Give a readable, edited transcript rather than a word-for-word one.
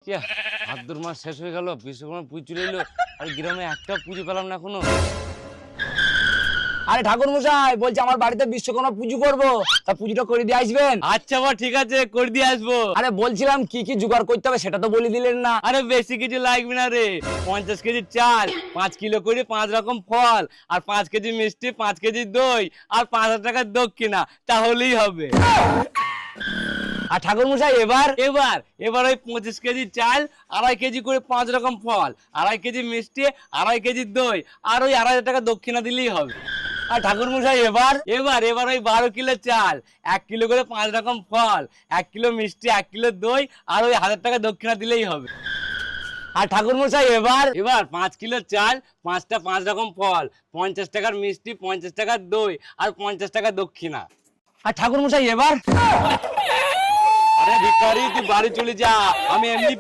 ভাদ্র মাস শেষ হয়ে গেল, বিশ্বকর্মা পুজো চলে এলো, আর গ্রামে একটা পুজো পেলাম না এখনো। আরে ঠাকুর মশাই, বলছি আমার বাড়িতে বিশ্বকর্মা পুজো করবো, তা পুজোটা করে দিয়ে আসবেন। আচ্ছা বা ঠিক আছে, করে দিয়ে আসবো। আরে বলছিলাম কি কি জোগাড় করতে হবে সেটা তো বলে দিলেন না। আরে বেশি কিছু লাগবে না রে, 50 কেজি চাল, 5 কিলো করে 5 রকম ফল, আর 5 কেজি মিষ্টি, 5 কেজি দই, আর 5,000 টাকার দক্ষিণা, তাহলেই হবে। আর ঠাকুর মশাই এবার এবার এবার ওই 25 কেজি চাল, 2.5 কেজি করে 5 রকম ফল, 2.5 কেজি মিষ্টি, 2.5 কেজি দই, আর ওই 2,500 টাকা দক্ষিণা দিলেই হবে। আর ঠাকুর মশাই এবার এবার এবার ওই 12 কিলো চাল, 1 কিলো করে 5 রকম ফল, 1 কিলো মিষ্টি, 1 কিলো দই, আর ওই 1,000 টাকা দক্ষিণা দিলেই হবে। আর ঠাকুর মশাই এবার এবার 5 কিলো চাল, 5টা 5 রকম ফল, 50 টাকার মিষ্টি, 50 টাকার দই, আর 50 টাকা দক্ষিণা। আর ঠাকুর মশাই এবার আরে ভিখারি, তুই বাড়ি চলে যা, আমি এমনি